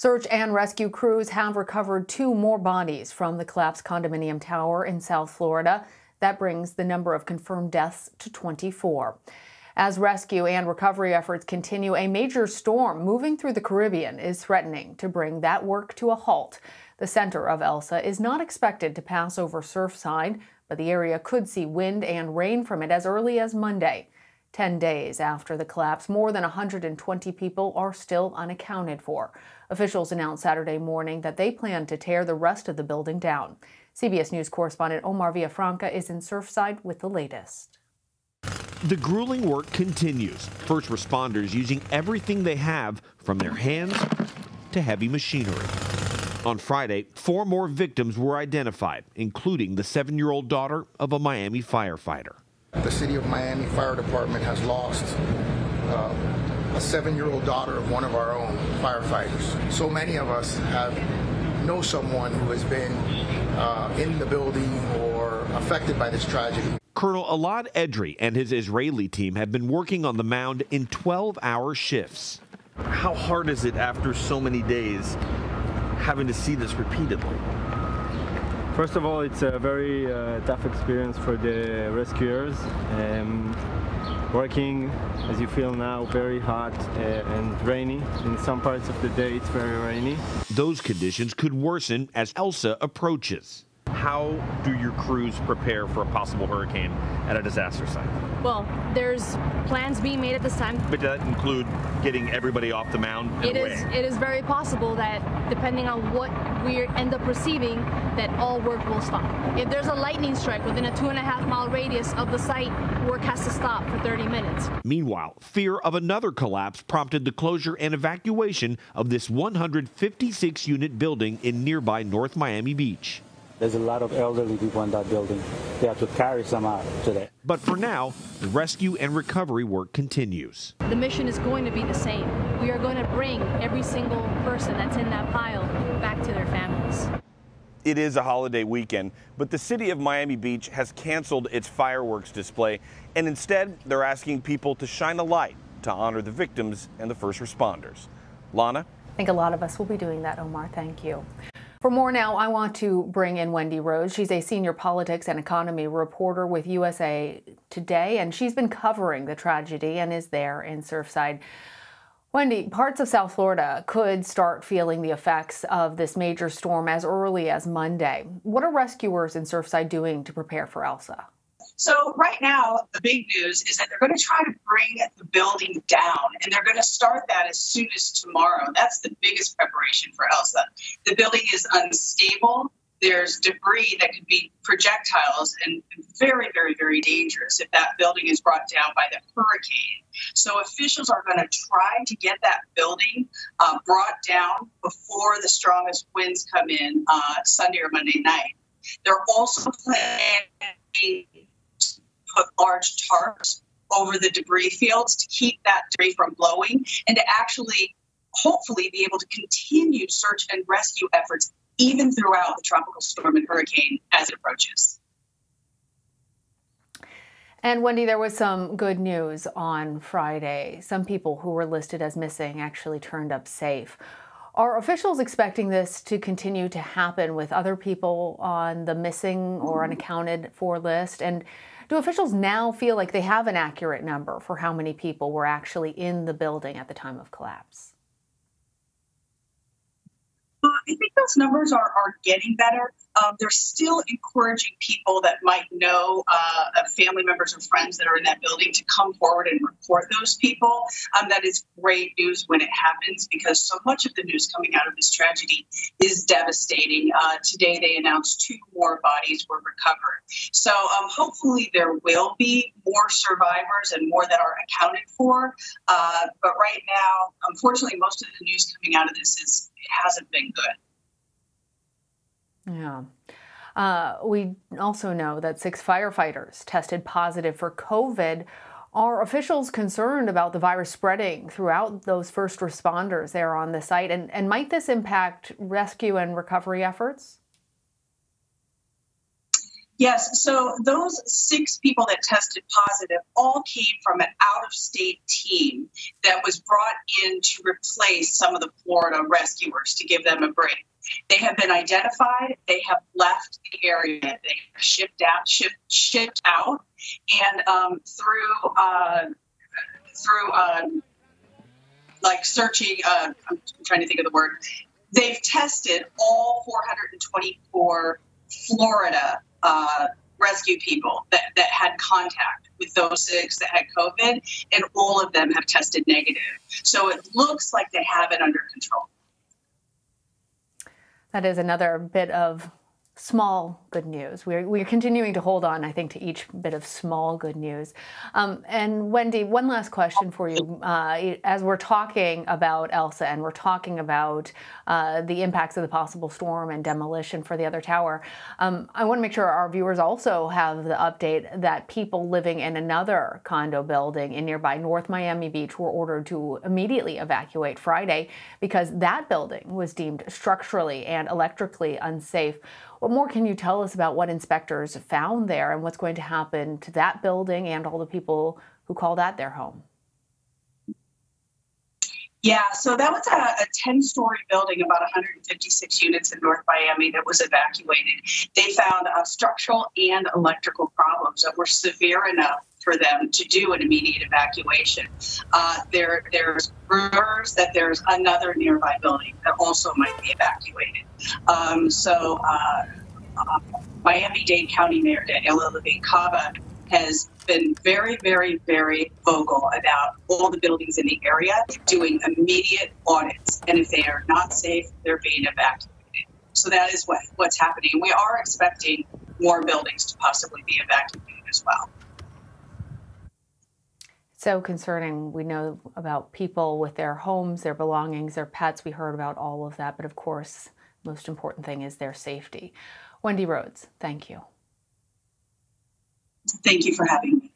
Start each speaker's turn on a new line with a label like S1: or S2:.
S1: Search and rescue crews have recovered 2 more bodies from the collapsed condominium tower in South Florida. That brings the number of confirmed deaths to 24. As rescue and recovery efforts continue, a major storm moving through the Caribbean is threatening to bring that work to a halt. The center of Elsa is not expected to pass over Surfside, but the area could see wind and rain from it as early as Monday. 10 days after the collapse, more than 120 people are still unaccounted for. Officials announced Saturday morning that they plan to tear the rest of the building down. CBS News correspondent Omar Villafranca is in Surfside with the latest.
S2: The grueling work continues. First responders using everything they have, from their hands to heavy machinery. On Friday, 4 more victims were identified, including the 7-year-old daughter of a Miami firefighter.
S3: The City of Miami Fire Department has lost a 7-year-old daughter of one of our own firefighters. So many of us know someone who has been in the building or affected by this tragedy.
S2: Colonel Elad Edry and his Israeli team have been working on the mound in 12-hour shifts.
S4: How hard is it after so many days having to see this repeatedly?
S5: First of all, it's a very tough experience for the rescuers. Working, as you feel now, very hot and rainy. In some parts of the day, it's very rainy.
S2: Those conditions could worsen as Elsa approaches.
S4: How do your crews prepare for a possible hurricane at a disaster site?
S6: Well, there's plans being made at this time.
S4: But does that include getting everybody off the mound and away?
S6: It is very possible that, depending on what we end up receiving, that all work will stop. If there's a lightning strike within a 2.5-mile radius of the site, work has to stop for 30 minutes.
S2: Meanwhile, fear of another collapse prompted the closure and evacuation of this 156-unit building in nearby North Miami Beach.
S7: There's a lot of elderly people in that building. They have to carry some out today.
S2: But for now, the rescue and recovery work continues.
S6: The mission is going to be the same. We are going to bring every single person that's in that pile back to their families.
S4: It is a holiday weekend, but the city of Miami Beach has canceled its fireworks display, and instead they're asking people to shine a light to honor the victims and the first responders. Lana?
S1: I think a lot of us will be doing that, Omar. Thank you. For more now, I want to bring in Wendy Rhodes. She's a senior politics and economy reporter with USA Today, and she's been covering the tragedy and is there in Surfside. Wendy, parts of South Florida could start feeling the effects of this major storm as early as Monday. What are rescuers in Surfside doing to prepare for Elsa?
S8: So right now, the big news is that they're going to try to bring the building down, and they're going to start that as soon as tomorrow. That's the biggest preparation for Elsa. The building is unstable. There's debris that could be projectiles and very, very, very dangerous if that building is brought down by the hurricane. So officials are going to try to get that building brought down before the strongest winds come in Sunday or Monday night. They're also planning put large tarps over the debris fields to keep that debris from blowing and to actually hopefully be able to continue search and rescue efforts even throughout the tropical storm and hurricane as it approaches.
S1: And Wendy, there was some good news on Friday. Some people who were listed as missing actually turned up safe. Are officials expecting this to continue to happen with other people on the missing or unaccounted for list? And do officials now feel like they have an accurate number for how many people were actually in the building at the time of collapse?
S8: I think those numbers are getting better. They're still encouraging people that might know family members or friends that are in that building to come forward and report those people. That is great news when it happens because so much of the news coming out of this tragedy is devastating. Today they announced 2 more bodies were recovered. So hopefully there will be more survivors and more that are accounted for. But right now, unfortunately, most of the news coming out of this hasn't been good.
S1: Yeah. We also know that 6 firefighters tested positive for COVID. Are officials concerned about the virus spreading throughout those first responders there on the site? And might this impact rescue and recovery efforts?
S8: Yes, so those 6 people that tested positive all came from an out-of-state team that was brought in to replace some of the Florida rescuers to give them a break. They have been identified. They have left the area. They have shipped out, and through like searching. I'm trying to think of the word. They've tested all 424 Florida rescue people that had contact with those 6 that had COVID, and all of them have tested negative. So it looks like they have it under control.
S1: That is another bit of small good news. We're continuing to hold on, I think, to each bit of small good news. And Wendy, one last question for you. As we're talking about Elsa and we're talking about the impacts of the possible storm and demolition for the other tower, I want to make sure our viewers also have the update that people living in another condo building in nearby North Miami Beach were ordered to immediately evacuate Friday because that building was deemed structurally and electrically unsafe. What more can you tell us about what inspectors found there and what's going to happen to that building and all the people who call that their home?
S8: Yeah, so that was a 10-story building, about 156 units in North Miami that was evacuated. They found structural and electrical problems that were severe enough for them to do an immediate evacuation. There's rumors that there's another nearby building that also might be evacuated. Miami-Dade County Mayor Daniela Levine Cava has been very, very, very vocal about all the buildings in the area doing immediate audits. And if they are not safe, they're being evacuated. So that is what's happening. We are expecting more buildings to possibly be evacuated as well.
S1: So concerning. We know about people with their homes, their belongings, their pets. We heard about all of that. But of course, most important thing is their safety. Wendy Rhodes, thank you.
S8: Thank you for having me.